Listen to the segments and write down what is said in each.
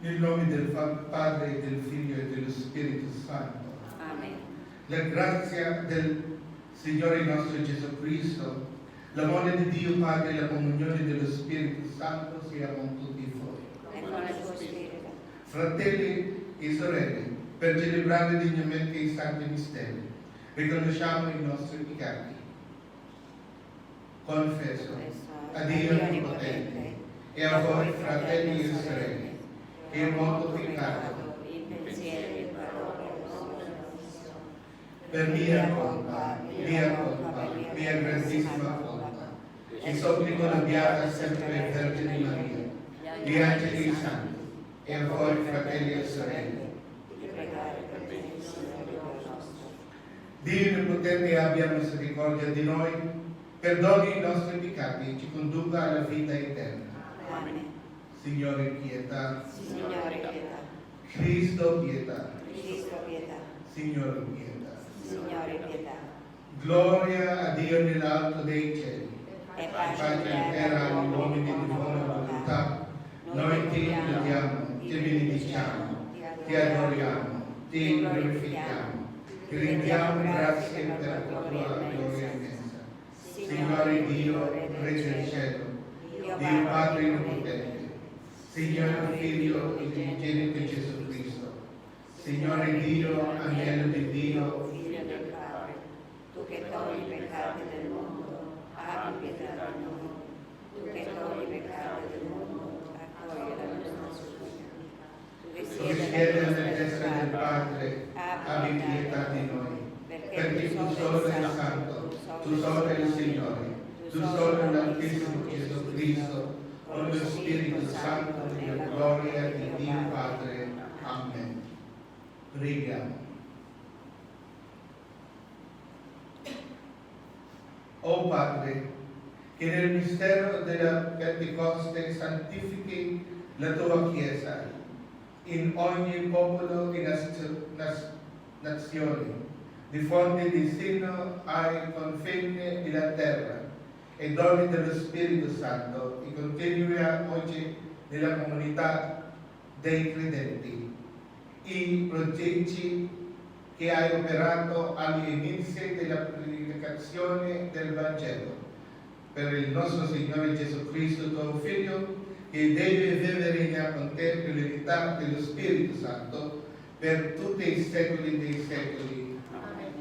Nel nome del Padre, del Figlio e dello Spirito Santo. Amen. La grazia del Signore nostro Gesù Cristo, l'amore di Dio Padre e la comunione dello Spirito Santo sia con tutti voi. E con il tuo spirito. Fratelli e sorelle, per celebrare degnamente i santi misteri, riconosciamo i nostri peccati. Confesso a Dio Onnipotente e a voi, fratelli e sorelle, che ho molto peccato in pensieri, parole, per mia colpa, mia grandissima colpa. E supplico la Beata sempre Vergine Maria, gli angeli e i santi, e a voi, fratelli e sorelle. di pregare per me, Signore Dio nostro. Dio Onnipotente abbia misericordia di noi, perdoni i nostri peccati e ci conduca alla vita eterna. Amen. Signore, pietà. Signore, pietà. Cristo, pietà. Cristo, pietà. Signore, pietà. Signore, pietà. Gloria a Dio nell'alto dei cieli. E Pace pace in terra agli uomini di buona volontà. Noi ti lodiamo, ti benediciamo, ti adoriamo, ti glorifichiamo, ti rendiamo grazie per la tua gloria immensa. Signore Dio, Re del cielo, Dio Padre Onnipotente, Signore Figlio unigenito Gesù Cristo, Signore Dio, Agnello di Dio, Figlio del Padre, tu che togli i peccati del mondo, abbi pietà di noi. Tu che togli i peccati del mondo, accogli la nostra supplica. Tu che tu che siedi siedi alla nella destra del Padre, abbi pietà di noi, perché tu solo sei santo, tu solo sei il Signore, tu solo l'Altissimo Gesù Cristo, con lo Spirito Santo nella gloria di Dio Padre. Amen. Preghiamo. O Padre, che nel mistero della Pentecoste santifichi la tua Chiesa in ogni popolo e nazione, diffondi di sino ai confini della terra e doni dello Spirito Santo e continua oggi nella comunità dei credenti i prodigi che hai operato agli inizi della predicazione del Vangelo. Per il nostro Signore Gesù Cristo, tuo Figlio, che deve vivere con te per l'unità dello Spirito Santo per tutti i secoli dei secoli. Amen.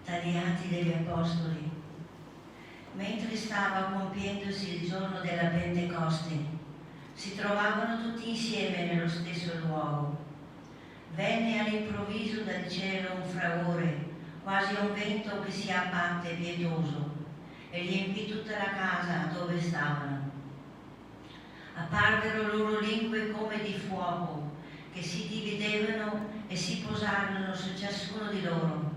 Dagli Atti degli Apostoli. Mentre stava compiendosi il giorno della Pentecoste, si trovavano tutti insieme nello stesso luogo. Venne all'improvviso dal cielo un fragore, quasi un vento che si abbatte pietoso, e riempì tutta la casa dove stavano. Apparvero loro lingue come di fuoco, che si dividevano e si posarono su ciascuno di loro.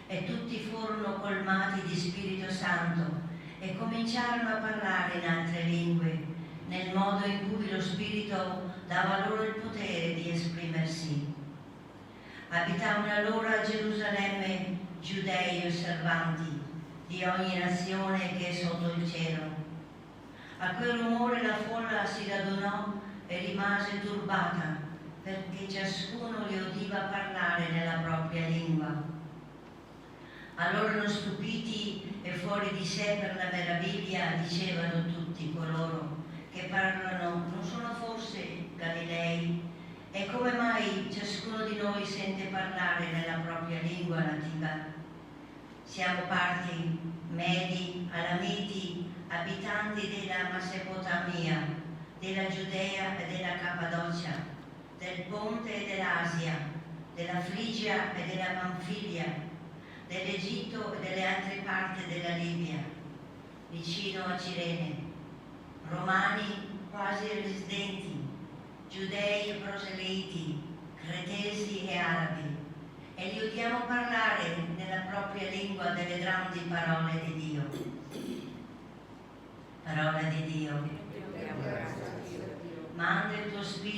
E tutti furono colmati di Spirito Santo e cominciarono a parlare in altre lingue, nel modo in cui lo Spirito dava loro il potere di esprimersi. Abitavano allora a Gerusalemme giudei osservanti di ogni nazione che è sotto il cielo. A quel rumore la folla si radunò e rimase turbata, perché ciascuno li udiva parlare nella propria lingua. Allora, non stupiti e fuori di sé per la meraviglia, dicevano tutti coloro che parlano: non sono forse Galilei? E come mai ciascuno di noi sente parlare nella propria lingua nativa? Siamo parti, Medi, Alamiti, abitanti della Mesopotamia, della Giudea e della Cappadocia, del Ponte e dell'Asia, della Frigia e della Panfilia, dell'Egitto e delle altre parti della Libia, vicino a Cirene, romani quasi residenti, giudei proseliti, cretesi e arabi, e li udiamo parlare nella propria lingua delle grandi parole di Dio. Parola di Dio.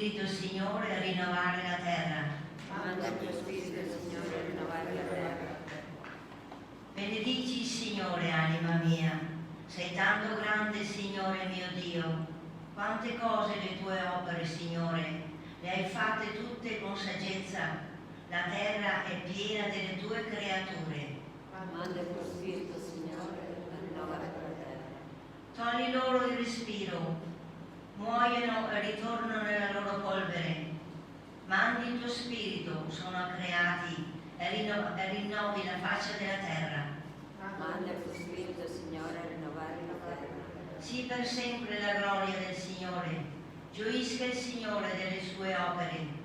Spirito, Signore, a rinnovare la terra. Manda il tuo Spirito, Signore, a rinnovare la terra. Benedici, Signore, anima mia. Sei tanto grande, Signore mio Dio. Quante cose le tue opere, Signore, le hai fatte tutte con saggezza. La terra è piena delle tue creature. Manda il tuo Spirito, Signore, a rinnovare la terra. Togli loro il respiro, muoiono e ritornano nella loro polvere. Mandi il tuo Spirito, sono creati, e rinnovi la faccia della terra. Manda il tuo Spirito, Signore, a rinnovare la terra. Sii per sempre la gloria del Signore. Gioisca il Signore delle sue opere.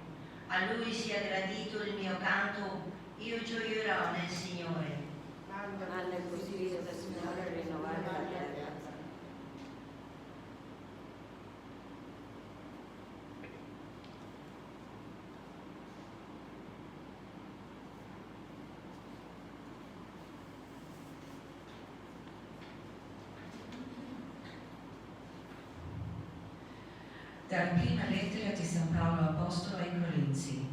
A Lui sia gradito il mio canto, io gioierò nel Signore. Manda il tuo Spirito, Signore, a rinnovare la terra. Dalla prima lettera di San Paolo Apostolo ai Corinzi.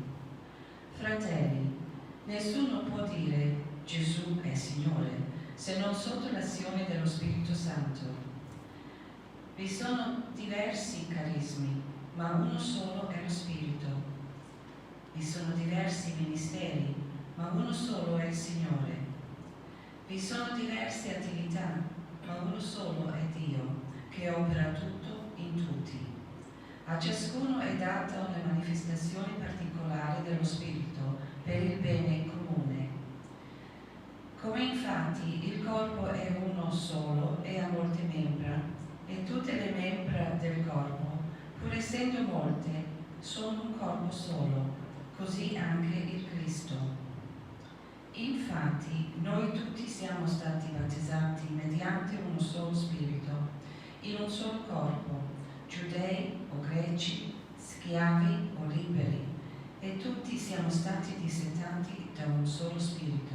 Fratelli, nessuno può dire Gesù è Signore se non sotto l'azione dello Spirito Santo. Vi sono diversi carismi, ma uno solo è lo Spirito. Vi sono diversi ministeri, ma uno solo è il Signore. Vi sono diverse attività, ma uno solo è Dio, che opera tutto in tutti. A ciascuno è data una manifestazione particolare dello Spirito per il bene comune. Come infatti il corpo è uno solo e ha molte membra, e tutte le membra del corpo, pur essendo molte, sono un corpo solo, così anche il Cristo. Infatti noi tutti siamo stati battezzati mediante uno solo Spirito, in un solo corpo, giudei o greci, schiavi o liberi, e tutti siamo stati dissetati da un solo Spirito.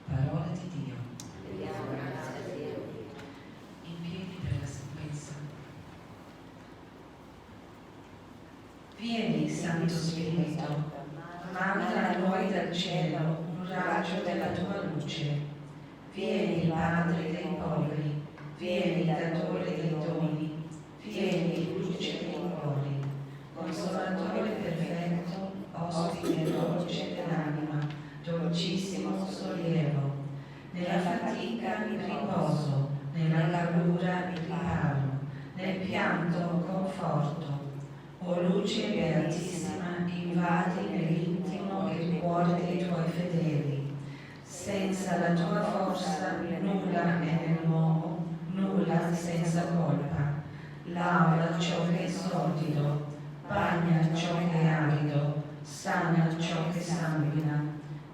Parola di Dio. Rendiamo grazie a Dio. In piedi per la sequenza. Vieni, Santo Spirito, manda a noi dal cielo un raggio della tua luce. Vieni, Padre dei poveri, vieni, Datore dei doni, vieni, luce dei cuori, consolatore perfetto, ospite dolce dell'anima, dolcissimo sollievo, nella fatica il riposo, nella calura il riparo, nel pianto conforto. O luce beatissima, invadi nell'intimo il cuore dei tuoi fedeli. Senza la tua forza nulla è nell'uomo, nulla senza colpa. Lava ciò che è sordido, bagna ciò che è arido, sana ciò che sanguina,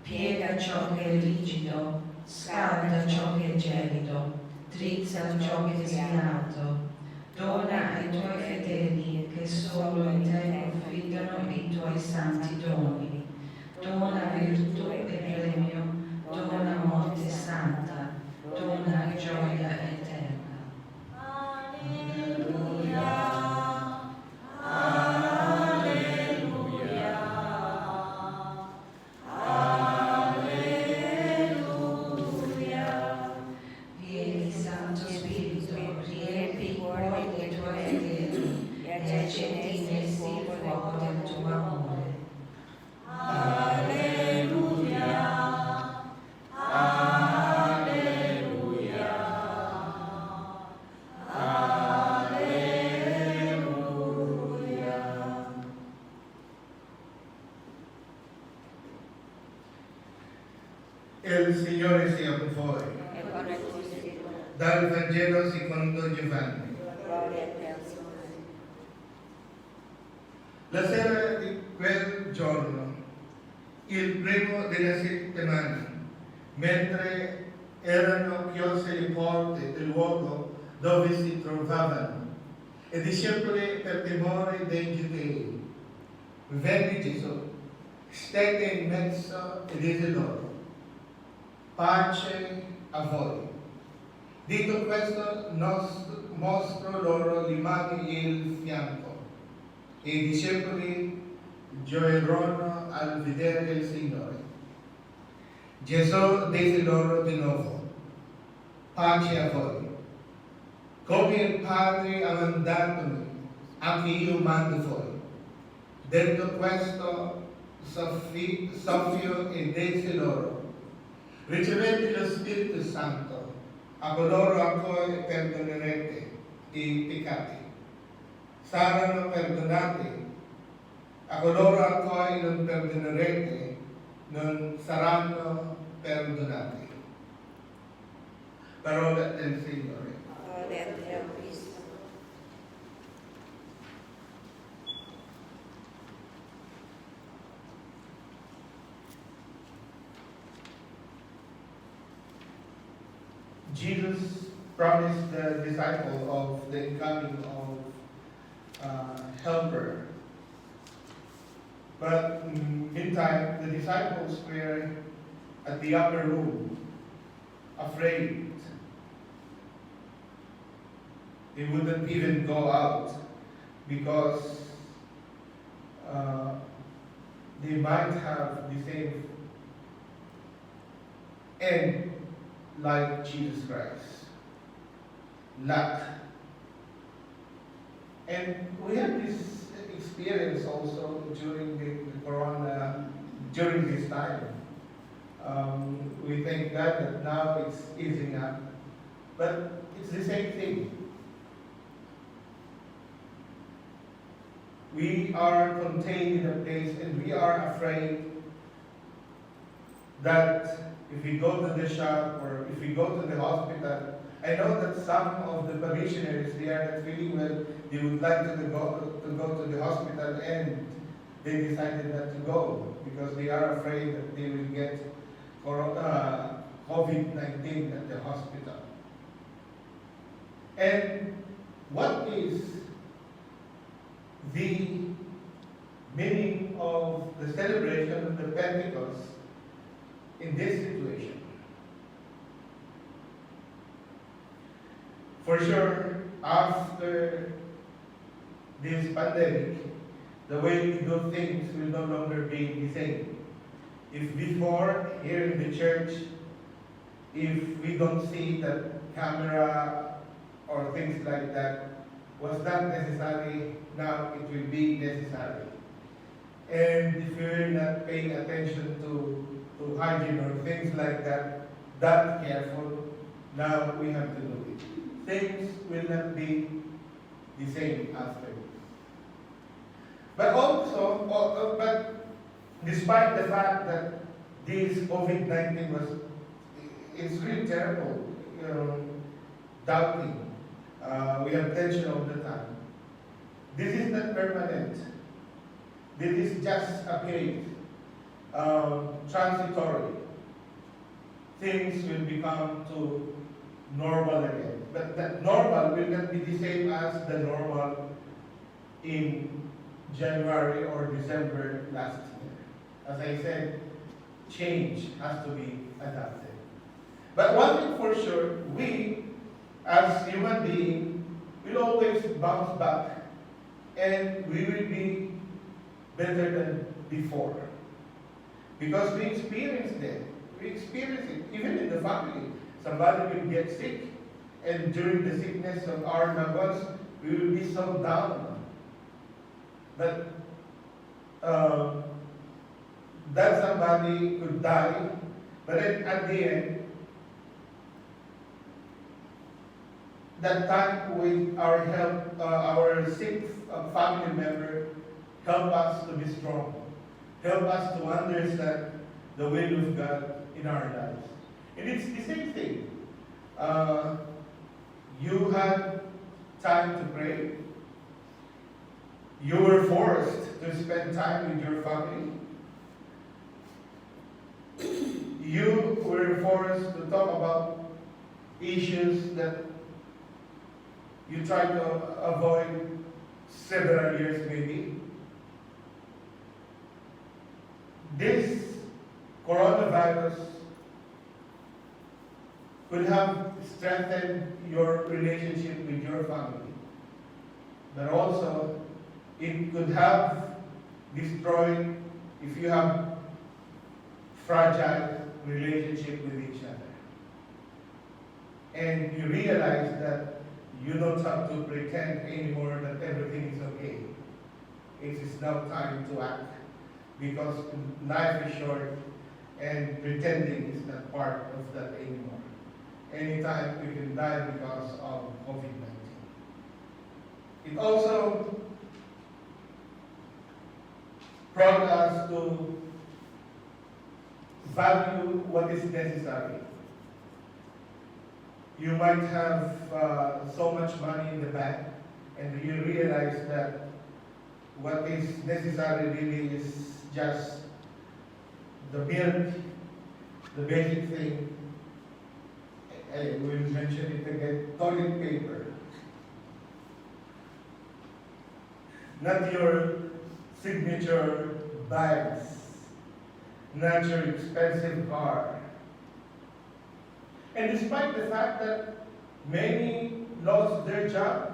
piega ciò che è rigido, scalda ciò che è gelido, drizza ciò che è sfilato. Dona ai tuoi fedeli che solo in te confidano i tuoi santi doni. Dona virtù e premio, dona morte santa, dona gioia eterna. Alleluia. Vieni, Santo Spirito, riempi i cuori dei tuoi fedeli e accendi in essi il fuoco del tuo amore. Il Signore sia con voi. E con il tuo Spirito. Dal Vangelo secondo Giovanni. Gloria a te, Signore. La sera di quel giorno, il primo della settimana, mentre erano chiuse le porte del luogo dove si trovavano, i discepoli per timore dei giudei, venne Gesù, stette in mezzo e disse loro: pace a voi. Detto questo, mostro loro le mani e il fianco. I discepoli gioirono al vedere il Signore. Gesù disse loro di nuovo: pace a voi. Come il Padre ha mandato me, anche io mando voi. Detto questo, soffiò e disse loro: ricevete lo Spirito Santo. A coloro a cui perdonerete i peccati saranno perdonati. A coloro a cui non perdonerete non saranno perdonati. Parola del Signore. Gloria a te, o Cristo. Jesus promised the disciple of the coming of helper. But meantime, the disciples were at the upper room, afraid. They wouldn't even go out because they might have the same end like Jesus Christ. Lack. And we have this experience also during the corona, during this time. We thank God that now it's easing up, but it's the same thing. We are contained in a place and we are afraid that if we go to the shop or if we go to the hospital, I know that some of the parishioners, they are not feeling well, they would like to go to the hospital and they decided not to go because they are afraid that they will get COVID-19 at the hospital. And what is the meaning of the celebration of the Pentecost in this situation? For sure, after this pandemic, the way we do things will no longer be the same. If before, here in the church, if we don't see that camera or things like that was not necessary, now it will be necessary. And if we're not paying attention to hygiene or things like that careful, now we have to do it. Things will not be the same after. But also, but despite the fact that this COVID-19 it's really terrible, doubting. We have tension all the time. This is not permanent. This is just a period, transitory. Things will become to normal again. But that normal will not be the same as the normal in January or December last year. As I said, change has to be adapted. But one thing for sure, we as human beings will always bounce back and we will be better than before. Because we experienced it. We experience it. Even in the family, somebody will get sick. And during the sickness of our loved ones, we will be so down. That that somebody could die, but at the end, that time with our help, our sick family member, help us to be strong, help us to understand the will of God in our lives. And it's the same thing. You had time to pray. You were forced to spend time with your family. You were forced to talk about issues that you tried to avoid several years maybe. This coronavirus could have strengthened your relationship with your family, but also it could have destroyed if you have fragile relationship with each other. And you realize that you don't have to pretend anymore that everything is okay. It is now time to act because life is short and pretending is not part of that anymore. Anytime we can die because of COVID-19. It also brought us to value what is necessary. You might have so much money in the bank, and you realize that what is necessary really is just the milk, the basic thing. I will mention it again, toilet paper. Not your signature bags, not your expensive car. And despite the fact that many lost their job,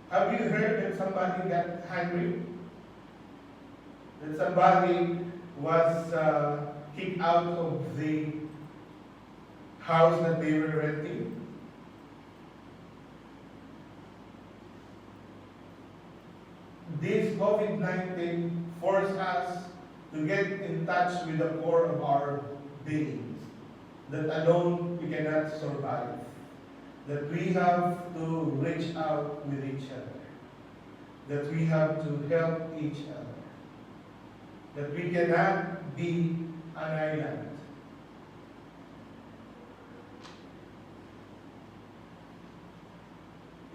have you heard that somebody got hungry? That somebody was kicked out of the house that they were renting? This COVID-19 forced us to get in touch with the core of our being, that alone we cannot survive, that we have to reach out with each other, that we have to help each other, that we cannot be an island.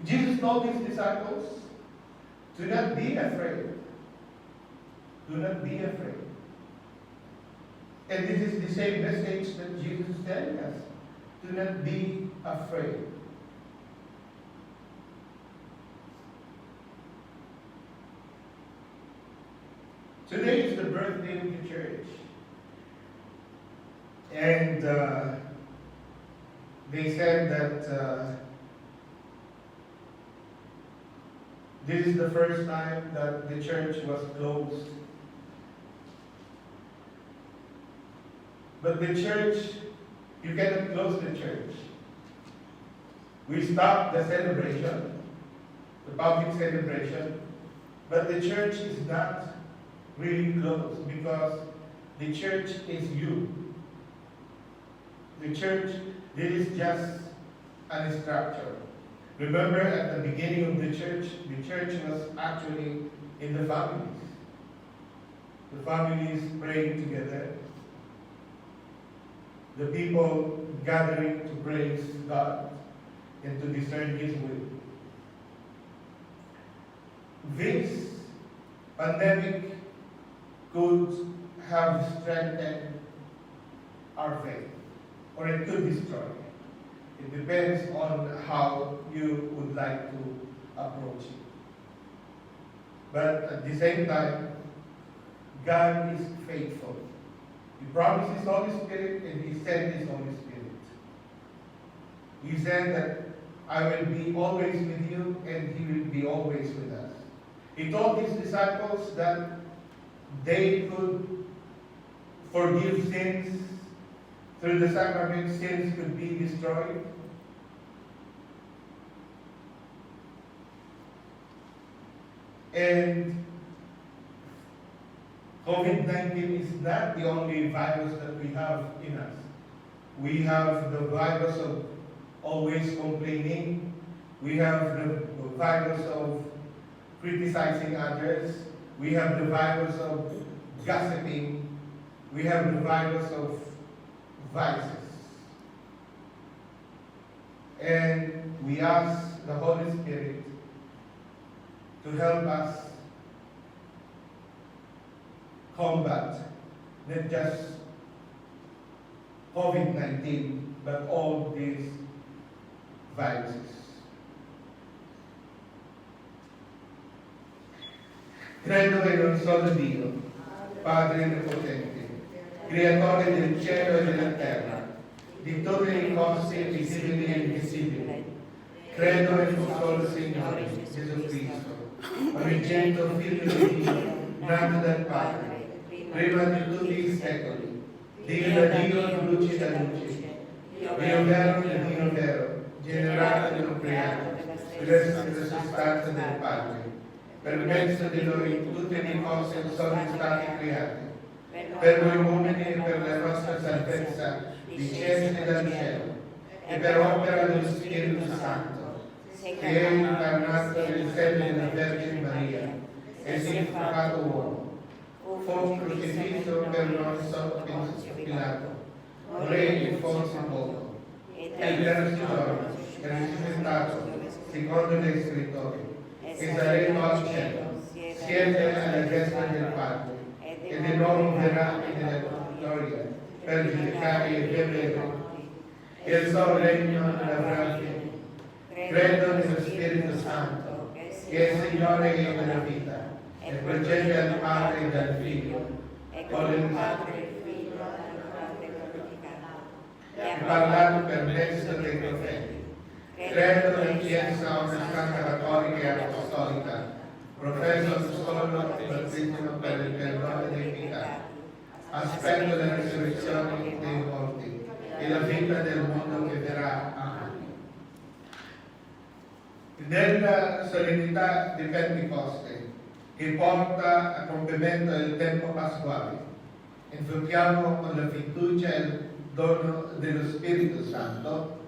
Jesus told his disciples, do not be afraid. Do not be afraid. And this is the same message that Jesus is telling us. Do not be afraid. Today is the birthday of the church. And they said that this is the first time that the church was closed. But the church, you cannot close the church. We stopped the celebration, the public celebration, but the church is not really closed because the church is you. The church, this is just a structure. Remember at the beginning of the church was actually in the families. The families praying together. The people gathering to praise God and to discern His will. This pandemic could have strengthened our faith, or it could destroy it. It depends on how you would like to approach it. But at the same time, God is faithful. He promised His Holy Spirit and He sent His Holy Spirit. He said that I will be always with you and He will be always with us. He told His disciples that they could forgive sins through the sacrament, sins could be destroyed. And COVID-19 is not the only virus that we have in us. We have the virus of always complaining. We have the virus of criticizing others. We have the virus of gossiping. We have the virus of vices. And we ask the Holy Spirit to help us combat not just COVID-19, but all these viruses. Credo che non solo Dio, Padre Onnipotente, Creatore del cielo e della terra, di tutte le cose visibili e invisibili, Credo nel tuo solo Signore, Gesù Cristo, unigenito Figlio di Dio, nato dal Padre, prima di tutti i secoli, Dio da Dio, luce da luce, Dio vero da Dio vero, generato e non creato, della sostanza del Padre. Per mezzo di Lui tutte le cose sono state create. Per noi uomini e per la nostra salvezza, discese dal cielo, e per opera dello Spirito Santo, che è incarnato nel seno della Vergine Maria, e si è fatto uomo. Fu crocifisso per noi sotto Ponzio Pilato, morì e fu sepolto. E il terzo giorno è risuscitato, secondo le scritture, e salito al cielo, siede alla destra del Padre, e di nuovo verrà nella gloria per giudicare i viventi e i morti. Il suo regno non avrà fine. Credo nello Spirito Santo, che è Signore della vita, e procede dal Padre e dal Figlio, con il Padre e il Figlio hanno parte glorificato. e ha parlato per mezzo dei profeti. Credo nella Chiesa Santa Cattolica e Apostolica, professo un solo battesimo per il perdono dei peccati, aspetto la risurrezione dei morti e la vita del mondo che verrà. Amen. Nella solennità di Pentecoste, che porta a compimento il tempo pasquale, invochiamo con la fiducia il dono dello Spirito Santo.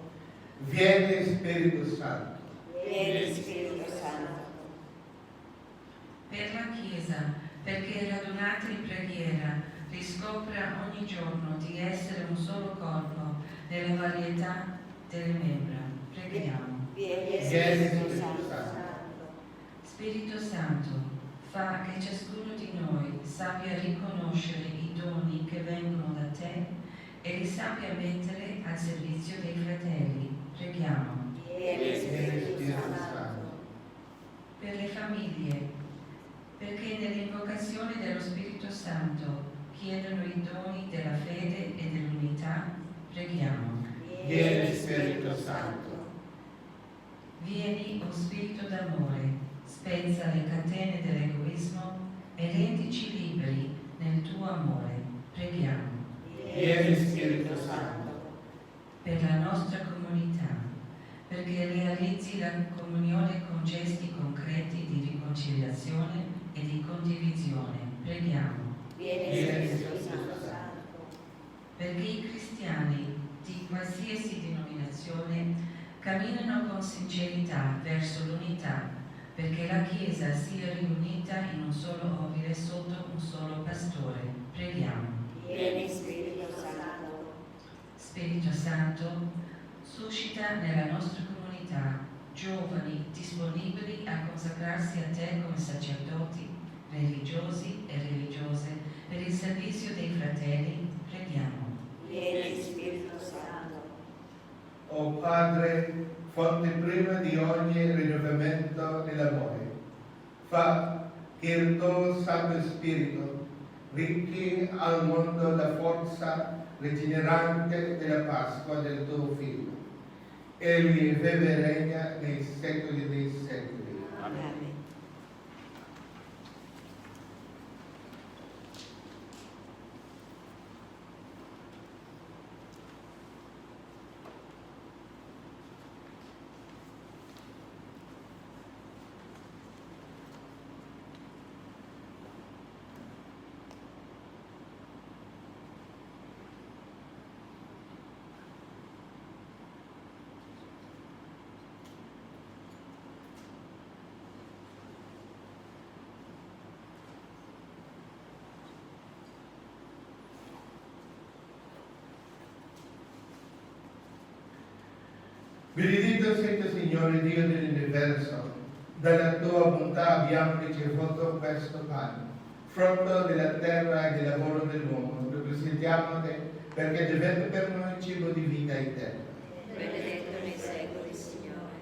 Vieni Spirito Santo. Vieni Spirito Santo. Per la Chiesa, perché radunata in preghiera riscopra ogni giorno di essere un solo corpo nella varietà delle membra. Preghiamo. Vieni Vieni Spirito Spirito Santo. Santo. Spirito Santo, fa che ciascuno di noi sappia riconoscere i doni che vengono da te e li sappia mettere al servizio dei fratelli. Preghiamo. Vieni Vieni Spirito Spirito Santo. Santo. Per le famiglie, perché nell'invocazione dello Spirito Santo chiedono i doni della fede e dell'unità. Preghiamo. Vieni Spirito Santo. Vieni, o Spirito d'amore, spezza le catene dell'egoismo e rendici liberi nel tuo amore. Preghiamo. Vieni Spirito Santo. Per la nostra comunità, perché realizzi la comunione con gesti concreti di riconciliazione e di condivisione. Preghiamo. Vieni Vieni Spirito Spirito Santo. Santo. Perché i cristiani di qualsiasi denominazione camminano con sincerità verso l'unità, perché la Chiesa sia riunita in un solo ovile sotto un solo pastore. Preghiamo. Vieni Spirito Santo. Spirito Santo, suscita nella nostra comunità giovani disponibili a consacrarsi a te come sacerdoti, religiosi e religiose per il servizio dei fratelli. Preghiamo. Vieni Spirito Santo. O Padre, fonte prima di ogni rinnovamento nell'amore, fa che il tuo Santo Spirito ricchi al mondo la forza rigenerante della Pasqua del tuo Figlio. Egli vive e regna nei secoli dei secoli. Amen. Benedetto sei tu, Signore Dio dell'universo, dalla tua bontà abbiamo ricevuto questo pane, frutto della terra e del lavoro dell'uomo. Lo presentiamo a te perché diventa per noi cibo di vita eterna. Benedetto nei secoli, Signore.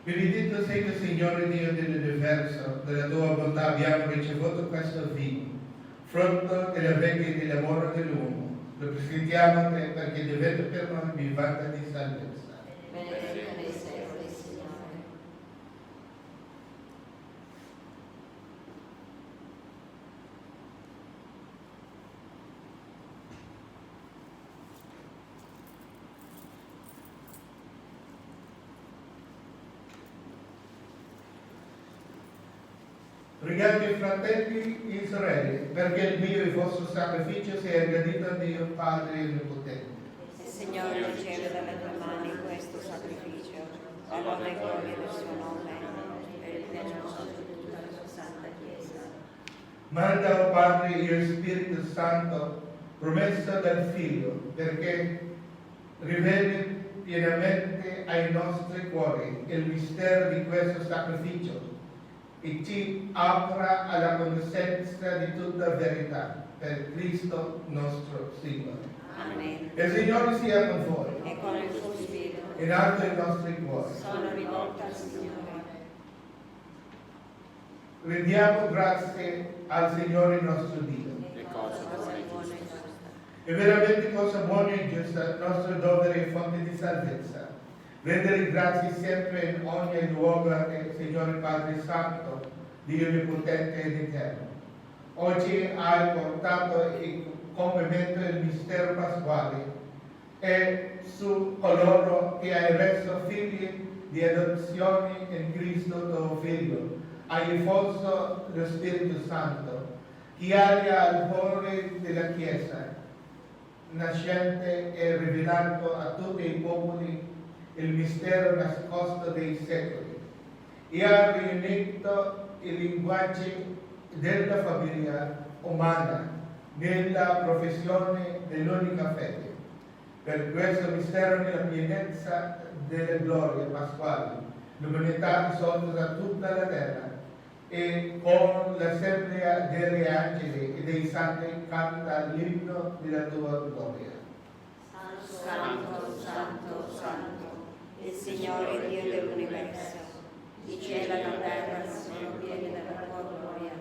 Benedetto sei tu, Signore Dio dell'universo, della tua bontà abbiamo ricevuto questo vino, frutto della vita e dell'amore dell'uomo. Lo presentiamo a te perché diventa per noi vivanda di salvezza. Benedetto nei secoli, Signore. Pregate fratelli e sorelle, perché il mio e il vostro sacrificio sia gradito a Dio Padre Onnipotente. Il Signore riceve dalle tue mani questo sacrificio, all'onore e gloria del suo nome, per il bene nostro e di tutta la sua santa Chiesa. Manda, o Padre, il Spirito Santo, promessa del Figlio, perché riveli pienamente ai nostri cuori il mistero di questo sacrificio e ci apra alla conoscenza di tutta verità, per Cristo nostro Signore. Amen. Il Signore sia con voi, E con il suo spirito in alto i nostri cuori. sono rivolta al Signore. Rendiamo grazie al Signore nostro Dio. E cosa buona e giusta. È veramente cosa buona e giusta, nostro dovere e fonte di salvezza. Rendere grazie sempre in ogni luogo a te, Signore Padre Santo, Dio Onnipotente ed Eterno. Oggi hai portato a compimento il mistero pasquale e su coloro che hai reso figli di adozione in Cristo tuo Figlio, hai effuso lo Spirito Santo, che alia al cuore della Chiesa, nascente e rivelato a tutti i popoli il mistero nascosto dei secoli, e ha riunito i linguaggi della famiglia umana nella professione dell'unica fede. Per questo mistero nella pienezza delle glorie pasquali, l'umanità risolta da tutta la terra, e con l'assemblea degli angeli e dei santi canta l'inno della tua gloria. Santo, santo, santo, il Signore Dio dell'universo. Il cielo e la terra sono pieni della tua gloria.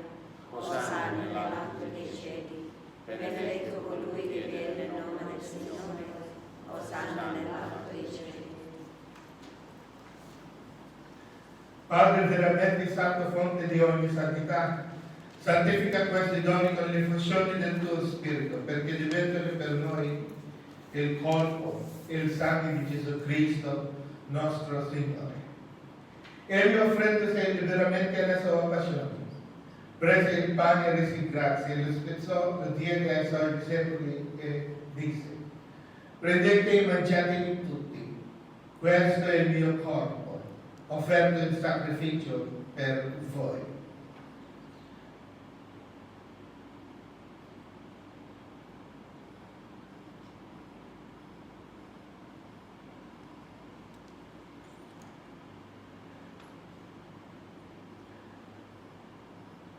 Osanna nell'alto dei cieli. Benedetto colui che viene nel nome del Signore. Osanna nell'alto dei cieli. Padre veramente santo, fonte di ogni santità, santifica questi doni con l'effusione del tuo Spirito, perché diventano per noi il corpo e il sangue di Gesù Cristo, nostro Signore. Egli offrendosi veramente alla sua passione, prese il pane e resi grazie, lo spezzò, lo diede ai suoi discepoli e disse: prendete e mangiatene tutti, questo è il mio corpo, offerto in sacrificio per voi.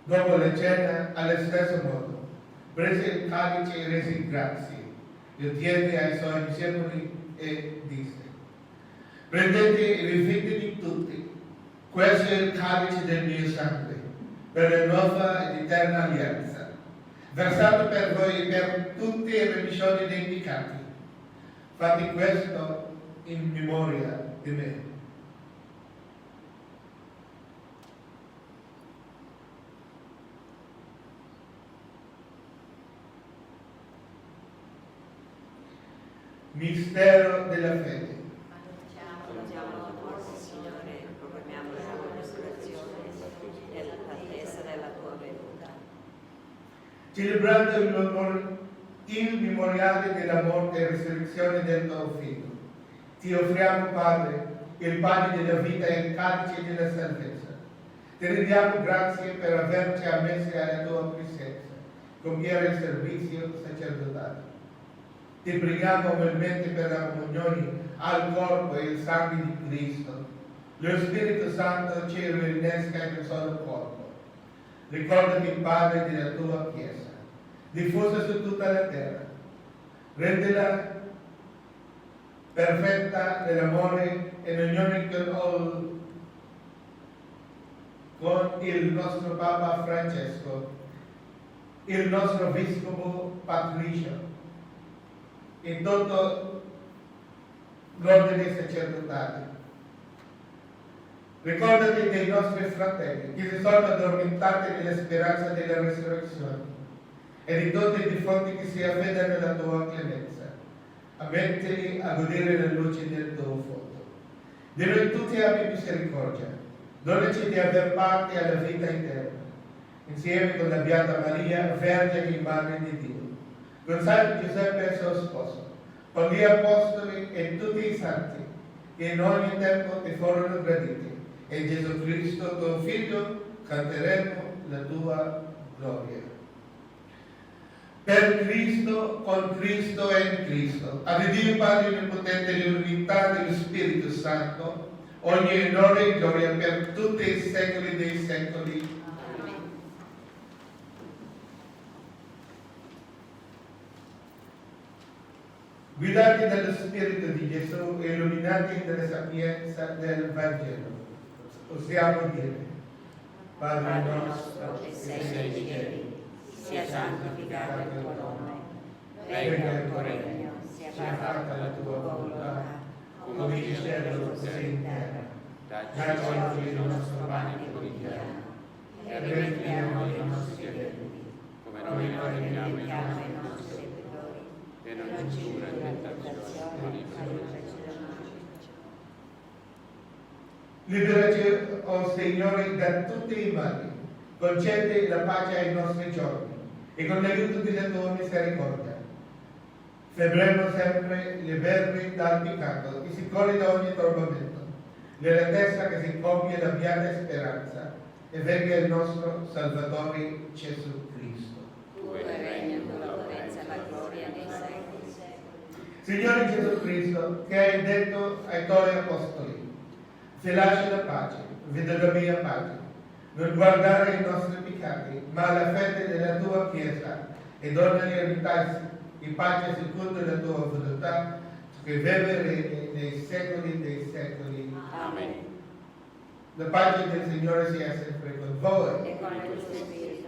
Dopo la cena, allo stesso modo, prese il calice e resi grazie, lo diede ai suoi discepoli e disse: prendete e bevete tutti, questo è il calice del mio sangue, per la nuova ed eterna alleanza, versato per voi e per tutti le remissioni dei peccati. Fate questo in memoria di me. Mistero della fede. Annunciamo la tua, Signore, proclamiamo la tua resurrezione e l'attesa della tua venuta. Celebrando il memoriale della morte e risurrezione del tuo Figlio, ti offriamo, Padre, il pane della vita e il calice della salvezza. Ti rendiamo grazie per averci ammessi alla tua presenza, compiere il servizio sacerdotale. Ti preghiamo umilmente per la comunione al corpo e il sangue di Cristo. Lo Spirito Santo ci riunisca in un solo corpo. Ricordati, Padre, della tua Chiesa, diffusa su tutta la terra. Rendila perfetta nell'amore e in unione con il nostro Papa Francesco, il nostro Vescovo Patricio e tutto l'ordine sacerdotale. Ricordati dei nostri fratelli che si sono addormentati nella speranza della risurrezione e di tutti i defunti che si affidano alla tua clemenza. Ammettili a godere la luce del tuo fuoco. Di noi tutti abbi misericordia. Donaci di aver parte alla vita eterna, insieme con la Beata Maria, Vergine e Madre di Dio, con San Giuseppe suo sposo, con gli Apostoli e tutti i santi, che in ogni tempo ti furono graditi, e Gesù Cristo, tuo Figlio, canteremo la tua gloria. Per Cristo, con Cristo e in Cristo, a Dio Padre Onnipotente, l'unità dello Spirito Santo, ogni onore e gloria per tutti i secoli dei secoli. Amen. Guidati dallo Spirito di Gesù e illuminati dalla sapienza del Vangelo, possiamo dire: Padre nostro che sei nei cieli, sia santificato il tuo nome, venga il tuo regno, sia fatta la tua volontà, come in cielo così in terra. Dacci oggi il nostro pane quotidiano e rimettiamo i nostri debiti, come noi rimettiamo ai nostri debitori, e non ci indurre in tentazione, ma liberaci dal male. Liberaci, o Signore, da tutti i mali, concedi la pace ai nostri giorni e con l'aiuto della tua misericordia fermeremo sempre liberti dal peccato e sicuri da ogni turbamento, nell'attesa che si compie la beata speranza e venga il nostro Salvatore Gesù Cristo. Tu regni con la potenza e la gloria nei secoli. Signore Gesù Cristo, che hai detto ai tuoi apostoli: ti lascio la pace, vi do la mia pace. Non guardare i nostri peccati, ma la fede della tua Chiesa, e donnali unità e pace secondo la tua volontà, che vive e regni nei secoli dei secoli. Amen. La pace del Signore sia sempre con voi. E con il tuo spirito.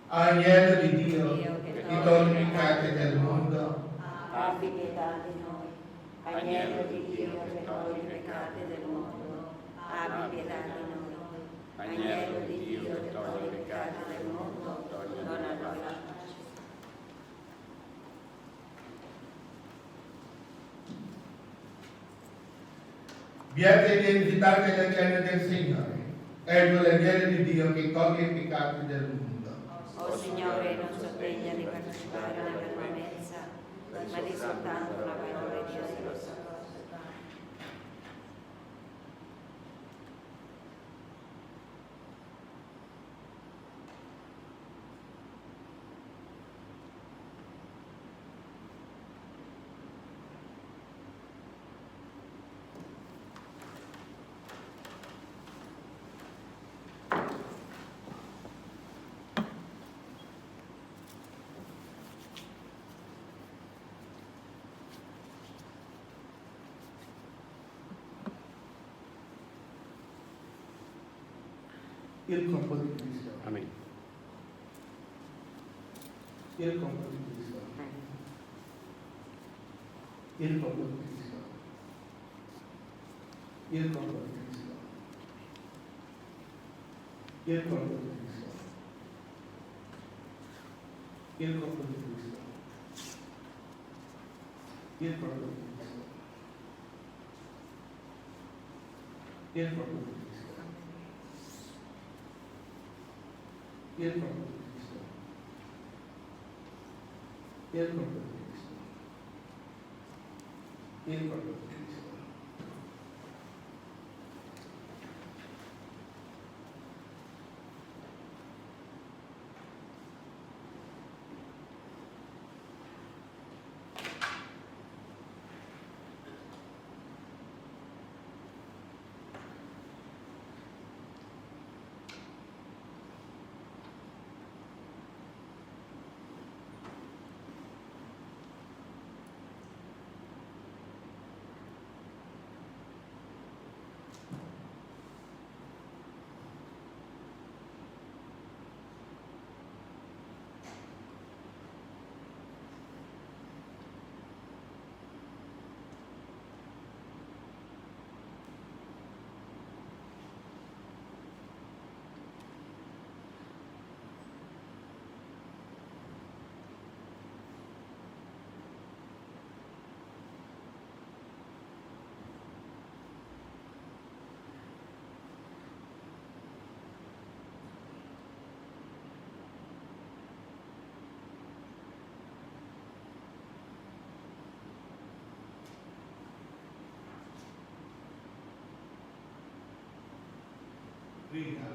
Agnello di Dio, che togli i peccati del mondo, Abbi pietà di noi. Agnello di Dio che toglie i peccati del mondo, abbi pietà di noi. Agnello di Dio che toglie i peccati del mondo, dona a noi la pace. Beati gli invitati alla cena del Signore. Ecco l'agnello di Dio che toglie i peccati del mondo. O Signore, non so degna di partecipare alla tua mensa, ma di soltanto una parola di Dio si lo sa. Il corpo di Cristo. Amen. Il corpo di Cristo. Il corpo di Cristo. Il corpo di Cristo. Il corpo di Cristo. Il corpo di Cristo. Il corpo di Cristo. Il corpo di Cristo. Il corpo di Cristo. Il corpo di Cristo. Il corpo di Cristo. Griega.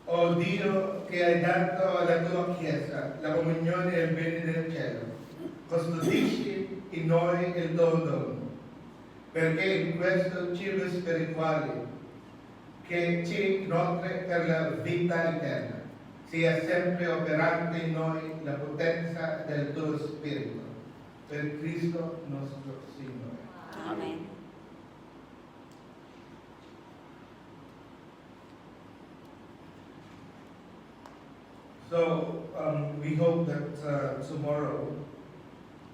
O Dio che hai dato alla tua Chiesa la comunione e il bene del cielo, custodisci in noi il tuo dono, perché in questo cibo spirituale che ci nutre per la vita eterna sia sempre operante in noi la potenza del tuo Spirito, per Cristo nostro Signore. Amen. So we hope that tomorrow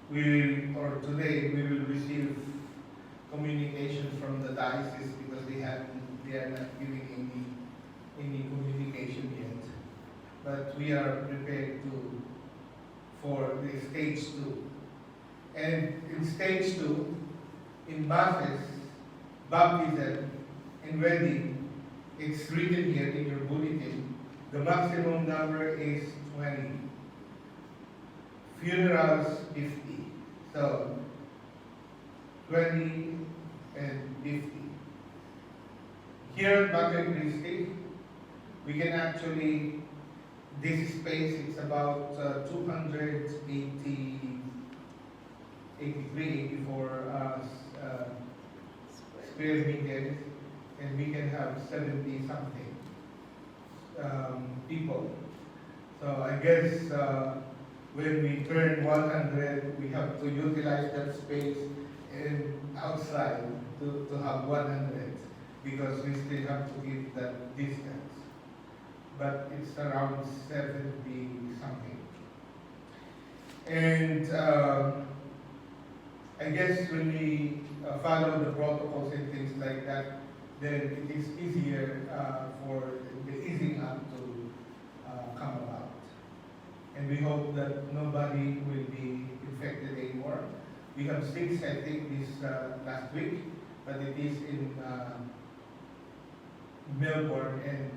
or today we will receive communication from the diocese because they are not giving any communication yet. But we are prepared for the stage 2. And in stage 2, in masses, baptism, and wedding, it's written here in your bulletin. The maximum number is 20. Funerals, 50. So, 20 and 50. Here at Bagay Christi, we can actually, this space, it's about 283, 84 square meters, and we can have 70 something. People. So I guess when we turn 100, we have to utilize that space and outside to have 100 because we still have to keep that distance. But it's around 70 something. And I guess when we follow the protocols and things like that, then it is easier for the easing up to come about. And we hope that nobody will be infected anymore. We have 6, I think, this last week, but it is in Melbourne, and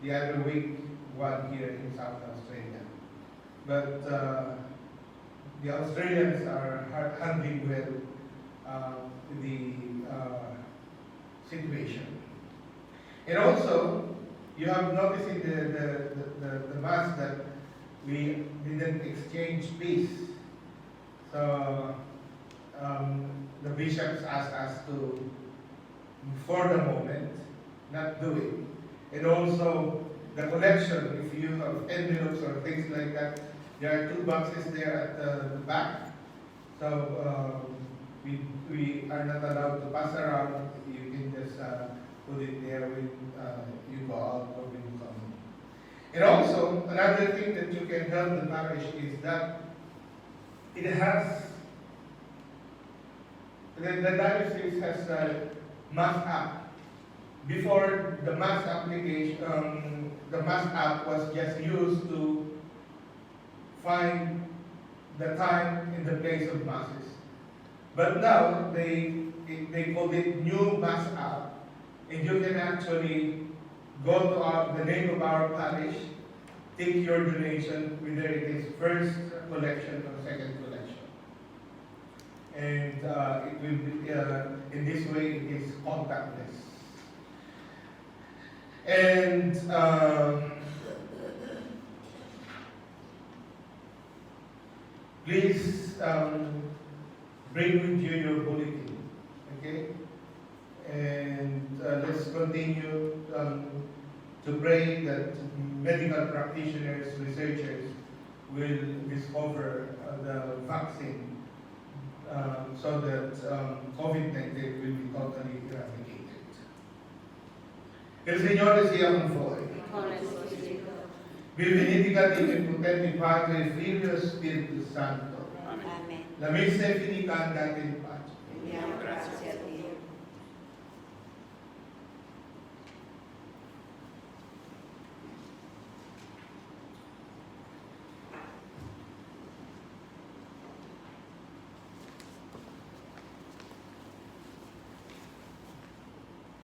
the other week, 1 here in South Australia. But the Australians are handling well the situation. And also, you have noticed in the Mass that we didn't exchange peace. So the bishops asked us to, for the moment, not do it. And also, the collection, if you have envelopes or things like that, there are 2 boxes there at the back. So we are not allowed to pass around. You can just put it there when you go out or when you come in. And also, another thing that you can help the parish is that it has, the diocese has a Mass app. Before the Mass application, the Mass app was just used to find the time and the place of Masses. But now they call it new Mass app, and you can actually go to the name of our parish, take your donation, whether it is first collection or second collection. And it will be, in this way, it is contactless. And please bring with you your bulletin, okay? And let's continue to pray that medical practitioners, researchers will discover the vaccine so that COVID-19 will be totally eradicated. El Señor sia con voi. Vi benedicat in potente Padre, Figlio e Spirito Santo. Amen. La messa è finita, andate in pace. Andiamo